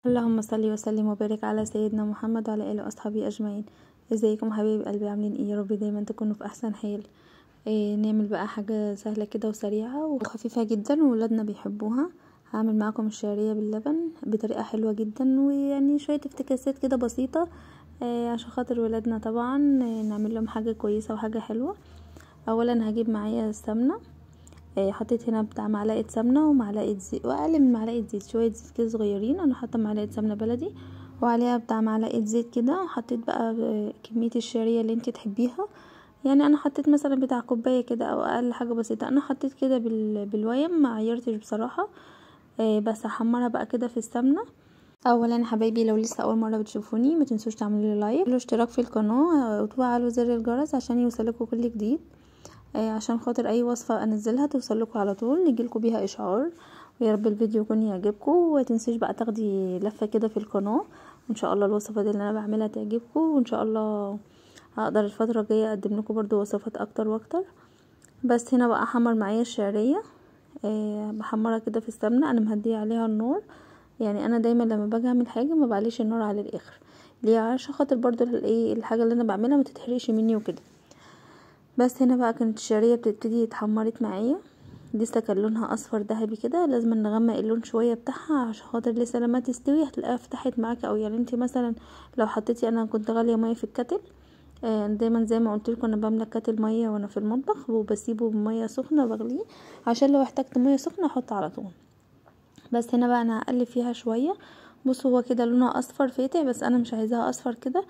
اللهم صل وسلم وبارك على سيدنا محمد وعلى اله واصحابه اجمعين. ازيكم حبايب قلبي؟ عاملين ايه؟ يا رب دايما تكونوا في احسن حال. نعمل بقى حاجه سهله كده وسريعه وخفيفه جدا وولادنا بيحبوها. هعمل معاكم الشعريه باللبن بطريقه حلوه جدا، ويعني شويه افتكاسات كده بسيطه عشان خاطر ولادنا طبعا. نعمل لهم حاجه كويسه وحاجه حلوه. اولا هجيب معايا السمنه. حطيت هنا بتاع معلقه سمنه ومعلقه زيت واقل من معلقه زيت، شويه زيت كده صغيرين. انا حاطه معلقه سمنه بلدي وعليها بتاع معلقه زيت كده. حطيت بقى كميه الشعريه اللي انت تحبيها، يعني انا حطيت مثلا بتاع كوبايه كده او اقل، حاجه بسيطه. انا حطيت كده بالويم، ما عيرتش بصراحه. بس هحمرها بقى كده في السمنه. اولا يا حبايبي، لو لسه اول مره بتشوفوني ما تنسوش تعملوا لي لايك واشتراك في القناه وتفعلوا زر الجرس عشان يوصلكوا كل جديد. عشان خاطر اي وصفه انزلها توصلكوا على طول، يجيلكوا بيها اشعار. ويا رب الفيديو يكون يعجبكم، ومتنسوش بقى تاخدي لفه كده في القناه، وان شاء الله الوصفه دي اللي انا بعملها تعجبكم، وان شاء الله هقدر الفتره الجايه اقدم لكم برضو وصفات اكتر واكتر. بس هنا بقى احمر معايا الشعريه. بحمرها كده في السمنه، انا مهديه عليها النار. يعني انا دايما لما باجي اعمل حاجه ما بعليش النار على الاخر، ليه؟ عشان خاطر برضو الحاجه اللي انا بعملها ما تتحرقش مني وكده. بس هنا بقى كانت الشعريه بتبتدي اتحمرت معايا، لسه كان لونها اصفر ذهبي كده. لازم نغمق اللون شويه بتاعها عشان خاطر لسه لما تستوي هتلاقيها فتحت معاكي. او يعني انت مثلا لو حطيتي، انا كنت غاليه ميه في الكتل. دايما زي ما قلت لكم انا بملى كتل ميه وانا في المطبخ، وبسيبه بميه سخنه بغليه عشان لو احتجت ميه سخنه احط على طول. بس هنا بقى انا هقلب فيها شويه. بصوا هو كده لونها اصفر فاتح، بس انا مش عايزاها اصفر كده،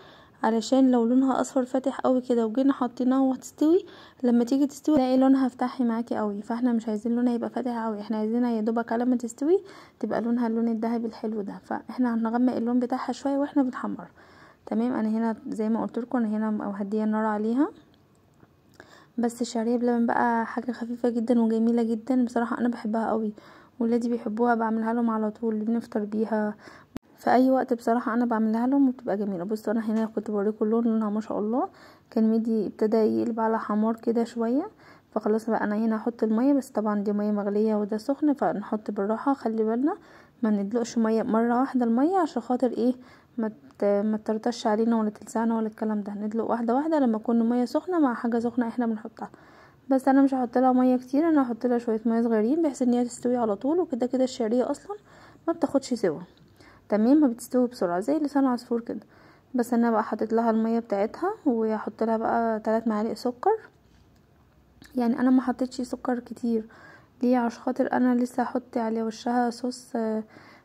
علشان لو لونها اصفر فاتح قوي كده وجينا حطيناها وهتستوي، لما تيجي تستوي تلاقي لونها فتحي معاكي قوي. فاحنا مش عايزين لونها يبقى فاتح قوي، احنا عايزينها يا دوبك على ما تستوي تبقى لونها اللون الذهبي الحلو ده. فاحنا هنغمق اللون بتاعها شويه واحنا بنحمر. تمام. انا هنا زي ما قلت لكم، انا هنا مهديه النار عليها. بس الشعريه بلبن بقى حاجه خفيفه جدا وجميله جدا بصراحه، انا بحبها قوي. ولادي بيحبوها، بعملها لهم على طول، بنفطر بيها في اي وقت. بصراحه انا بعملها لهم وبتبقى جميله. بصوا انا هنا كنت بوريكم اللون، لونها ما شاء الله كان مدي، ابتدى يقلب على حمار كده شويه. فخلاص بقى انا هنا هحط الميه، بس طبعا دي ميه مغليه وده سخن، فنحط بالراحه. خلي بالنا ما ندلقش ميه مره واحده الميه، عشان خاطر ايه؟ ما ترطش علينا ولا تلسعنا ولا الكلام ده. ندلق واحده واحده لما تكون الميه سخنه مع حاجه سخنه احنا بنحطها. بس انا مش هحط لها ميه كتير، انا هحط لها شويه ميه صغيرين بحيث ان هي تستوي على طول. وكده كده الشعريه اصلا ما بتاخدش سوا، تمام، ما بتستوي بسرعه زي لسان عصفور كده. بس انا بقى حطيت لها الميه بتاعتها، وهحط لها بقى 3 معالق سكر. يعني انا ما حطيتش سكر كتير، ليه؟ عشان خاطر انا لسه هحط على وشها صوص.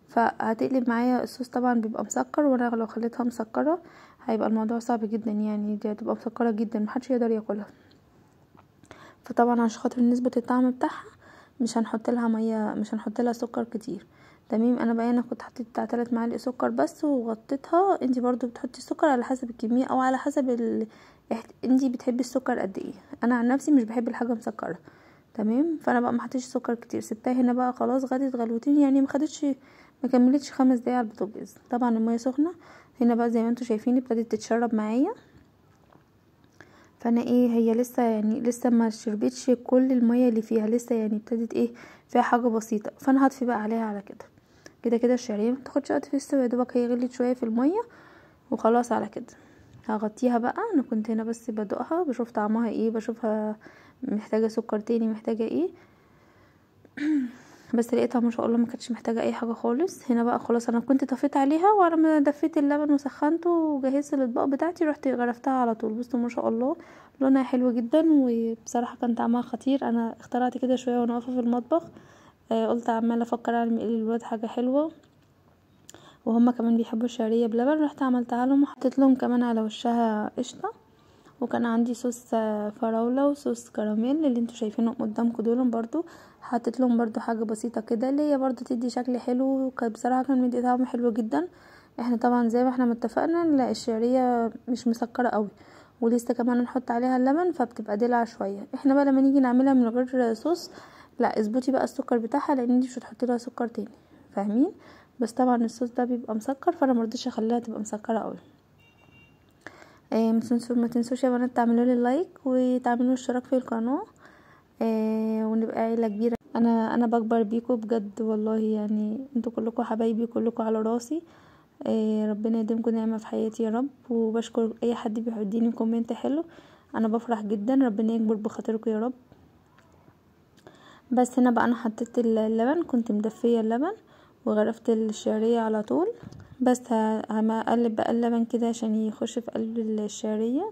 فهتقلب معايا الصوص طبعا بيبقى مسكر، وانا لو خليتها مسكره هيبقى الموضوع صعب جدا، يعني دي هتبقى مسكره جدا محدش يقدر ياكلها. فطبعا عشان خاطر نسبه الطعم بتاعها مش هنحط لها ميه، مش هنحط لها سكر كتير. تمام. انا بقى انا كنت حطيت بتاع 3 معالق سكر بس وغطيتها. انتي برضو بتحطي السكر على حسب الكميه او على حسب انتي بتحبي السكر قد ايه. انا عن نفسي مش بحب الحاجه مسكره، تمام. فانا بقى ما حطيتش سكر كتير، سبتها هنا بقى خلاص غليت غلوتين، يعني ما كملتش 5 دقايق على البوتاجاز. طبعا الميه سخنه هنا بقى زي ما انتوا شايفين ابتدت تتشرب معايا. فانا ايه، هي لسه يعني لسه ما شربتش كل الميه اللي فيها، لسه يعني ابتدت ايه، فيها حاجه بسيطه. فانا هطفي بقى عليها على كده. كده كده الشعريه ما بتاخدش وقت في السوا، يا دوبك هي غليت شويه في الميه وخلاص على كده. هغطيها بقى. انا كنت هنا بس بدوقها بشوف طعمها ايه، بشوفها محتاجه سكر تاني محتاجه ايه. بس لقيتها ما شاء الله ما كانتش محتاجه اي حاجه خالص. هنا بقى خلاص انا كنت طفيت عليها، وعلى ما دفيت اللبن وسخنته وجهزت الاطباق بتاعتي رحت غرفتها على طول. بصوا ما شاء الله لونها حلو جدا، وبصراحه كان طعمها خطير. انا اخترعت كده شويه وانا واقفه في المطبخ. قلت عماله افكر اعمل ايه للولاد حاجه حلوه، وهما كمان بيحبوا الشعريه بلبن. رحت عملتها لهم وحطيت لهم كمان على وشها قشطه. وكان عندي صوص فراولة وصوص كراميل اللي انتوا شايفينهم قدامكم دول. برضو حطيت لهم برضو حاجة بسيطة كده اللي هي برضو تدي شكل حلو، وكانت بصراحة كان مدي طعم حلو جدا. احنا طبعا زي ما احنا متفقنا لا، الشعرية مش مسكرة قوي، ولسه كمان نحط عليها اللبن فبتبقى دلع شوية. احنا بقى لما نيجي نعملها من غير صوص، لا اظبطي بقى السكر بتاعها، لان انتي مش هتحطي لها سكر تاني، فاهمين؟ بس طبعا الصوص ده بيبقى مسكر، فانا مرضيش اخليها تبقى مسكرة قوي. ما تنسوش يا بنات تعملوا لي لايك وتعملوا اشتراك في القناه. ونبقى عيله كبيره. انا بكبر بيكو بجد والله، يعني انتوا كلكم حبايبي، كلكم على راسي. ربنا يديمكم نعمه في حياتي يا رب. وبشكر اي حد بيديني كومنت حلو، انا بفرح جدا. ربنا يكبر بخاطركم يا رب. بس هنا بقى انا حطيت اللبن، كنت مدفيه اللبن وغرفت الشعريه على طول. بس هقلب بقى اللبن كده عشان يخش في قلب الشعريه.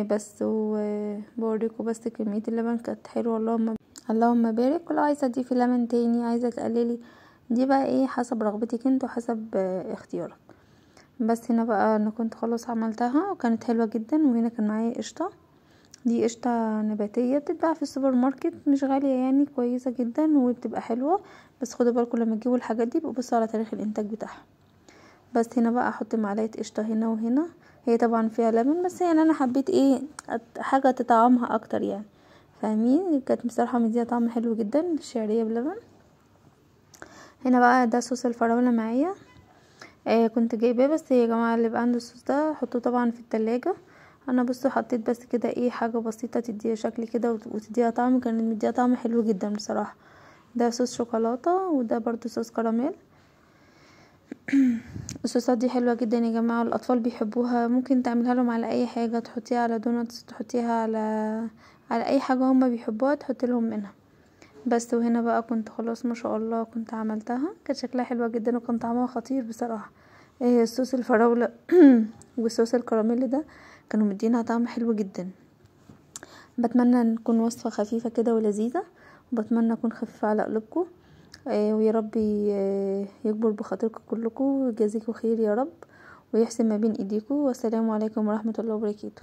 بس وبوريكم بس كميه اللبن كانت حلوه. اللهم بارك. ولو عايزه تضيفي لبن تاني، عايزه تقللي، دي بقى ايه حسب رغبتك انت وحسب اختيارك. بس هنا بقى انا كنت خلاص عملتها وكانت حلوه جدا. وهنا كان معايا قشطه، دي قشطه نباتيه بتتباع في السوبر ماركت، مش غاليه يعني، كويسه جدا وبتبقى حلوه. بس خدوا بالكم لما تجيبوا الحاجات دي بصوا على تاريخ الانتاج بتاعها. بس هنا بقى احط معلقه قشطه هنا وهنا. هي طبعا فيها لبن، بس يعني انا حبيت ايه حاجه تطعمها اكتر يعني، فاهمين؟ كانت بصراحه مديها طعم حلو جدا الشعريه بلبن. هنا بقى ده صوص الفراوله معايا. كنت جايباه، بس يا جماعه اللي بقى عنده الصوص ده حطوه طبعا في التلاجة. انا بصوا حطيت بس كده ايه حاجه بسيطه تديها شكل كده وتديها طعم، كانت مديها طعم حلو جدا بصراحه. ده صوص شوكولاته وده برضو صوص كراميل. الصوصات دي حلوه جدا يا جماعه، الاطفال بيحبوها. ممكن تعملها لهم على اي حاجه، تحطيها على دوناتس، تحطيها على اي حاجه هما بيحبوها تحطي لهم منها. بس وهنا بقى كنت خلاص ما شاء الله كنت عملتها، كانت شكلها حلوه جدا وكان طعمها خطير بصراحه. الصوص الفراوله والصوص الكراميل ده كانوا مدينها طعم حلو جدا. بتمنى ان تكون وصفه خفيفه كده ولذيذه، وبتمنى اكون خفيفه على قلوبكم. ويا رب يكبر بخاطركم كلكم ويجازيكم خير يا رب، ويحسن ما بين ايديكم. والسلام عليكم ورحمه الله وبركاته.